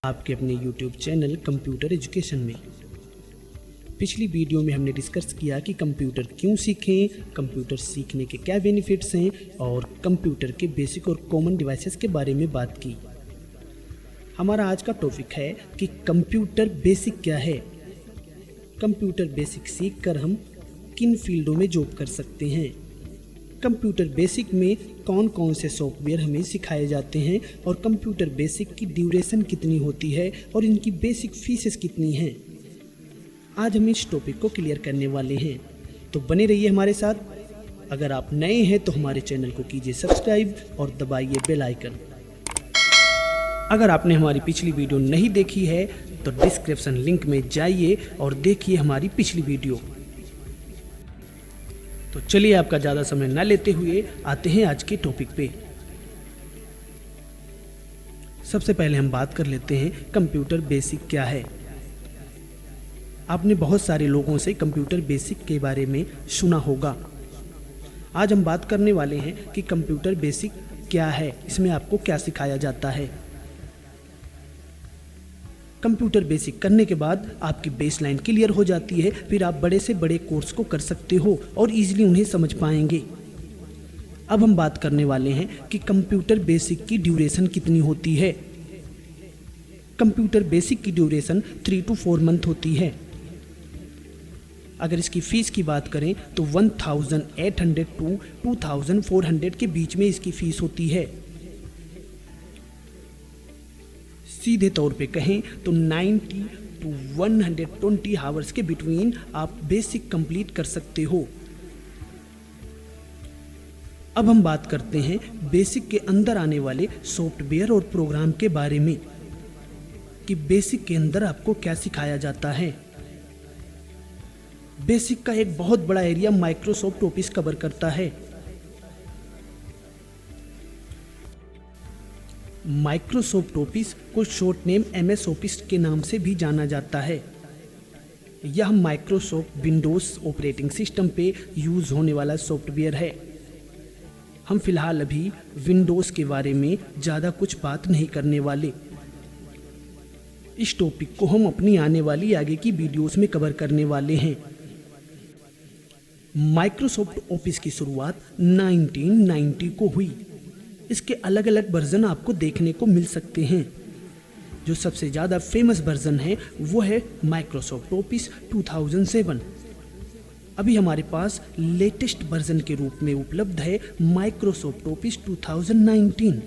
आपके अपने YouTube channel computer education में। पिछली वीडियो में हमने डिस्कस किया कि कंप्यूटर क्यों सीखें, कंप्यूटर सीखने के क्या बेनिफिट्स हैं और कंप्यूटर के बेसिक और कॉमन डिवाइसेस के बारे में बात की। हमारा आज का टॉपिक है कि कंप्यूटर बेसिक क्या है। कंप्यूटर बेसिक सीखकर हम किन फील्डों में जॉब कर सकते हैं। कंप्यूटर बेसिक में कौन कौन से सॉफ्टवेयर हमें सिखाए जाते हैं और कंप्यूटर बेसिक की ड्यूरेशन कितनी होती है और इनकी बेसिक फीसेस कितनी हैं। आज हम इस टॉपिक को क्लियर करने वाले हैं, तो बने रहिए हमारे साथ। अगर आप नए हैं तो हमारे चैनल को कीजिए सब्सक्राइब और दबाइए बेल आइकन। अगर आपने हमारी पिछली वीडियो नहीं देखी है तो डिस्क्रिप्शन लिंक में जाइए और देखिए हमारी पिछली वीडियो। तो चलिए आपका ज़्यादा समय न लेते हुए आते हैं आज के टॉपिक पे। सबसे पहले हम बात कर लेते हैं कंप्यूटर बेसिक क्या है। आपने बहुत सारे लोगों से कंप्यूटर बेसिक के बारे में सुना होगा। आज हम बात करने वाले हैं कि कंप्यूटर बेसिक क्या है, इसमें आपको क्या सिखाया जाता है। कंप्यूटर बेसिक करने के बाद आपकी बेसलाइन क्लियर हो जाती है, फिर आप बड़े से बड़े कोर्स को कर सकते हो और इजीली उन्हें समझ पाएंगे। अब हम बात करने वाले हैं कि कंप्यूटर बेसिक की ड्यूरेशन कितनी होती है। कंप्यूटर बेसिक की ड्यूरेशन 3 to 4 मंथ होती है। अगर इसकी फीस की बात करें तो 1800 to 2400 के बीच में इसकी फीस होती है। सीधे तौर पे कहें तो 90 to 120 आवर्स के बिटवीन आप बेसिक कंप्लीट कर सकते हो। अब हम बात करते हैं बेसिक के अंदर आने वाले सॉफ्टवेयर और प्रोग्राम के बारे में कि बेसिक के अंदर आपको क्या सिखाया जाता है। बेसिक का एक बहुत बड़ा एरिया माइक्रोसॉफ्ट ऑफिस कवर करता है। माइक्रोसॉफ्ट ऑफिस को शॉर्ट नेम MS ऑफिस के नाम से भी जाना जाता है। यह माइक्रोसॉफ्ट विंडोज ऑपरेटिंग सिस्टम पे यूज होने वाला सॉफ्टवेयर है। हम फिलहाल अभी विंडोज के बारे में ज़्यादा कुछ बात नहीं करने वाले। इस टॉपिक को हम अपनी आने वाली आगे की वीडियोस में कवर करने वाले हैं। माइक्रोसॉफ्ट ऑफिस की शुरुआत 1990 को हुई। इसके अलग अलग वर्जन आपको देखने को मिल सकते हैं। जो सबसे ज़्यादा फेमस वर्जन है वो है माइक्रोसॉफ्ट ऑफिस 2007। अभी हमारे पास लेटेस्ट वर्जन के रूप में उपलब्ध है माइक्रोसॉफ्ट ऑफिस 2019।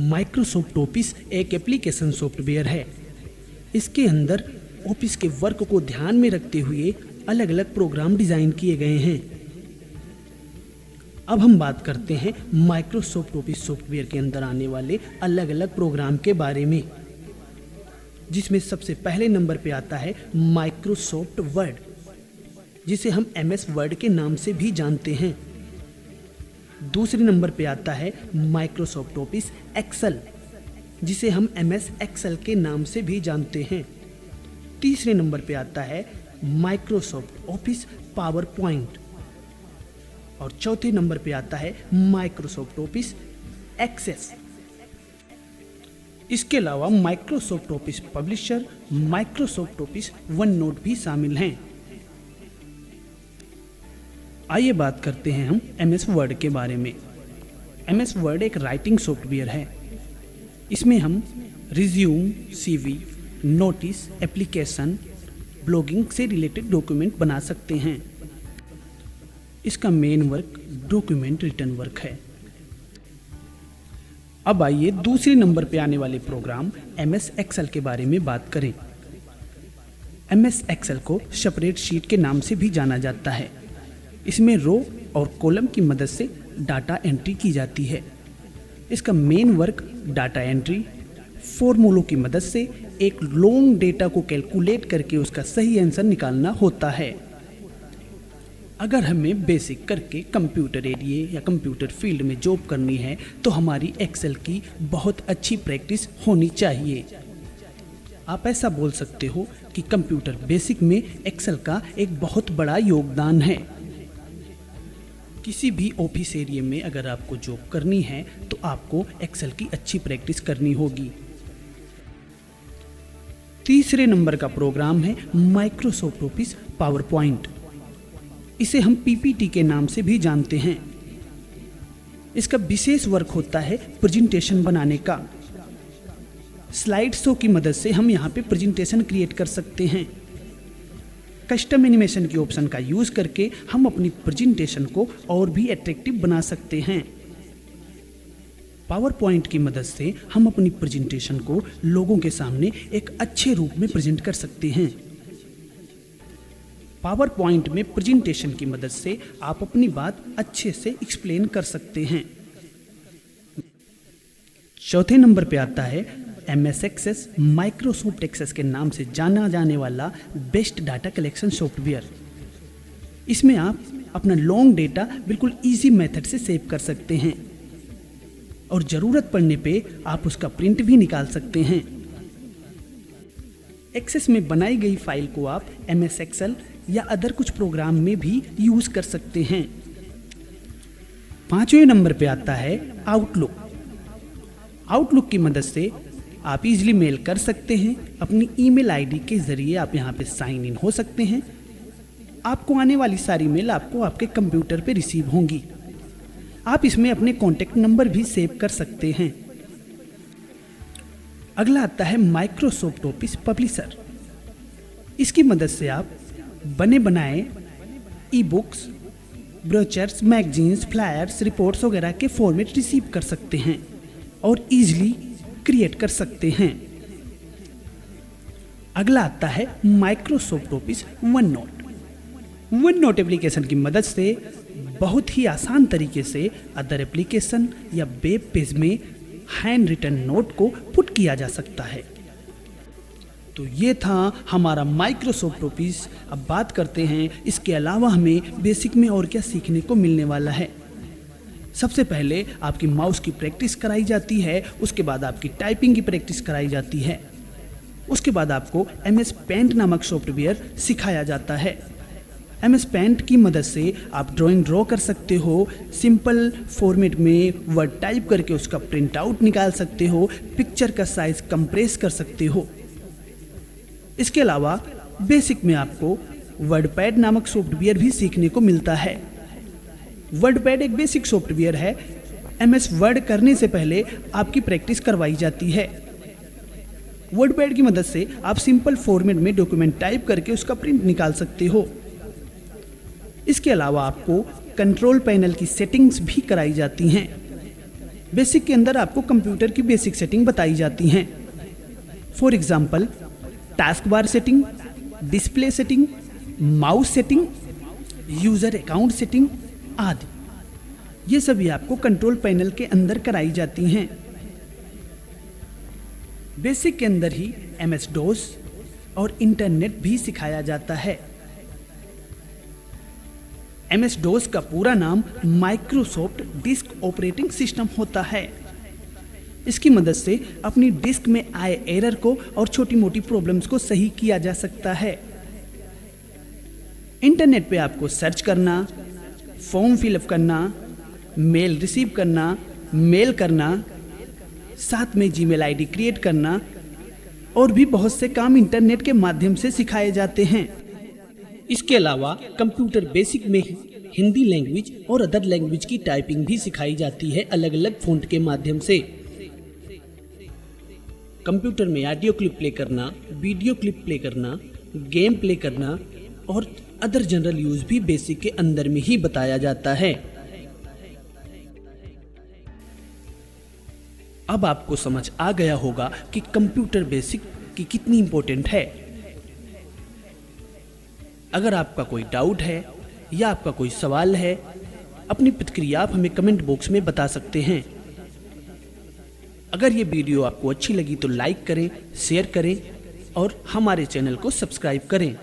माइक्रोसॉफ्ट ऑफिस एक एप्लीकेशन सॉफ्टवेयर है। इसके अंदर ऑफिस के वर्क को ध्यान में रखते हुए अलग अलग प्रोग्राम डिज़ाइन किए गए हैं। अब हम बात करते हैं माइक्रोसॉफ्ट ऑफिस सॉफ्टवेयर के अंदर आने वाले अलग अलग प्रोग्राम के बारे में, जिसमें सबसे पहले नंबर पे आता है माइक्रोसॉफ्ट वर्ड, जिसे हम MS वर्ड के नाम से भी जानते हैं। दूसरे नंबर पे आता है माइक्रोसॉफ्ट ऑफिस एक्सेल, जिसे हम MS एक्सेल के नाम से भी जानते हैं। तीसरे नंबर पे आता है माइक्रोसॉफ्ट ऑफिस पावर पॉइंट और चौथे नंबर पे आता है माइक्रोसॉफ्ट ऑफिस एक्सेस। इसके अलावा Microsoft office publisher, Microsoft office OneNote भी शामिल हैं। आइए बात करते हैं हम MS वर्ड के बारे में। MS वर्ड एक राइटिंग सॉफ्टवेयर है। इसमें हम resume, CV, notice, application, blogging से रिलेटेड डॉक्यूमेंट बना सकते हैं। इसका main work document written work है। अब आइए दूसरे नंबर पे आने वाले प्रोग्राम MS एक्सेल के बारे में बात करें। MS एक्सेल को सेपरेट शीट के नाम से भी जाना जाता है। इसमें रो और कॉलम की मदद से डाटा एंट्री की जाती है। इसका मेन वर्क डाटा एंट्री, फॉर्मूलों की मदद से एक लॉन्ग डेटा को कैलकुलेट करके उसका सही आंसर निकालना होता है। अगर हमें बेसिक करके कंप्यूटर एरिया या कंप्यूटर फील्ड में जॉब करनी है तो हमारी एक्सेल की बहुत अच्छी प्रैक्टिस होनी चाहिए। आप ऐसा बोल सकते हो कि कंप्यूटर बेसिक में एक्सेल का एक बहुत बड़ा योगदान है। किसी भी ऑफिस एरिया में अगर आपको जॉब करनी है तो आपको एक्सेल की अच्छी प्रैक्टिस करनी होगी। तीसरे नंबर का प्रोग्राम है माइक्रोसॉफ्ट ऑफिस पावर पॉइंट। इसे हम पीपीटी के नाम से भी जानते हैं। इसका विशेष वर्क होता है प्रेजेंटेशन बनाने का। स्लाइड शो की मदद से हम यहाँ पे प्रेजेंटेशन क्रिएट कर सकते हैं। कस्टम एनिमेशन के ऑप्शन का यूज करके हम अपनी प्रेजेंटेशन को और भी अट्रैक्टिव बना सकते हैं। पावर पॉइंट की मदद से हम अपनी प्रेजेंटेशन को लोगों के सामने एक अच्छे रूप में प्रेजेंट कर सकते हैं। पावर पॉइंट में प्रेजेंटेशन की मदद से आप अपनी बात अच्छे से एक्सप्लेन कर सकते हैं। चौथे नंबर पे आता है MS एक्सेस, माइक्रोसॉफ्ट एक्सेस के नाम से जाना जाने वाला बेस्ट डाटा कलेक्शन सॉफ्टवेयर। इसमें आप अपना लॉन्ग डेटा बिल्कुल इजी मेथड से सेव कर सकते हैं और ज़रूरत पड़ने पे आप उसका प्रिंट भी निकाल सकते हैं। एक्सेस में बनाई गई फाइल को आप MS एक्सेल या अदर कुछ प्रोग्राम में भी यूज कर सकते हैं। पांचवें नंबर पे आता है आउटलुक। आउटलुक की मदद से आप इजीली मेल कर सकते हैं। अपनी ईमेल आईडी के जरिए आप यहाँ पे साइन इन हो सकते हैं। आपको आने वाली सारी मेल आपको आपके कंप्यूटर पे रिसीव होंगी। आप इसमें अपने कॉन्टेक्ट नंबर भी सेव कर सकते हैं। अगला आता है माइक्रोसॉफ्ट ऑफिस पब्लिशर। इसकी मदद से आप बने बनाए e books, brochures, magazines, flyers, reports वगैरह के फॉर्मेट रिसीव कर सकते हैं और इजीली क्रिएट कर सकते हैं। अगला आता है Microsoft office one note application की मदद से बहुत ही आसान तरीके से अदर एप्लीकेशन या वेब पेज में हैंड रिटन नोट को पुट किया जा सकता है। तो ये था हमारा माइक्रोसॉफ्ट ऑफिस। अब बात करते हैं इसके अलावा हमें बेसिक में और क्या सीखने को मिलने वाला है। सबसे पहले आपकी माउस की प्रैक्टिस कराई जाती है, उसके बाद आपकी टाइपिंग की प्रैक्टिस कराई जाती है, उसके बाद आपको MS पेंट नामक सॉफ्टवेयर सिखाया जाता है। MS पेंट की मदद से आप ड्राइंग ड्रॉ कर सकते हो, सिंपल फॉर्मेट में वर्ड टाइप करके उसका प्रिंट आउट निकाल सकते हो, पिक्चर का साइज कंप्रेस कर सकते हो। इसके अलावा बेसिक में आपको वर्डपैड नामक सॉफ्टवेयर भी सीखने को मिलता है। वर्डपैड एक बेसिक सॉफ्टवेयर है। MS वर्ड करने से पहले आपकी प्रैक्टिस करवाई जाती है। वर्डपैड की मदद से आप सिंपल फॉर्मेट में डॉक्यूमेंट टाइप करके उसका प्रिंट निकाल सकते हो। इसके अलावा आपको कंट्रोल पैनल की सेटिंग्स भी कराई जाती हैं। बेसिक के अंदर आपको कंप्यूटर की बेसिक सेटिंग बताई जाती हैं। For example task bar setting, display setting, mouse setting, user account setting आदि। ये सभी आपको कंट्रोल पैनल के अंदर कराई जाती हैं। बेसिक के अंदर ही MS DOS और इंटरनेट भी सिखाया जाता है। MS DOS का पूरा नाम माइक्रोसॉफ्ट डिस्क ऑपरेटिंग सिस्टम होता है। इसकी मदद से अपनी डिस्क में आए एरर को और छोटी मोटी प्रॉब्लम्स को सही किया जा सकता है। इंटरनेट पे आपको सर्च करना, फॉर्म फिलअप करना, मेल रिसीव करना, मेल करना, साथ में जीमेल आईडी क्रिएट करना और भी बहुत से काम इंटरनेट के माध्यम से सिखाए जाते हैं। इसके अलावा कंप्यूटर बेसिक में ही हिंदी लैंग्वेज और अदर लैंग्वेज की टाइपिंग भी सिखाई जाती है अलग अलग फ़ॉन्ट के माध्यम से। कंप्यूटर में ऑडियो क्लिप प्ले करना, वीडियो क्लिप प्ले करना, गेम प्ले करना और अदर जनरल यूज भी बेसिक के अंदर में ही बताया जाता है। अब आपको समझ आ गया होगा कि कंप्यूटर बेसिक की कितनी इंपॉर्टेंट है। अगर आपका कोई डाउट है या आपका कोई सवाल है, अपनी प्रतिक्रिया आप हमें कमेंट बॉक्स में बता सकते हैं। अगर ये वीडियो आपको अच्छी लगी तो लाइक करें, शेयर करें और हमारे चैनल को सब्सक्राइब करें।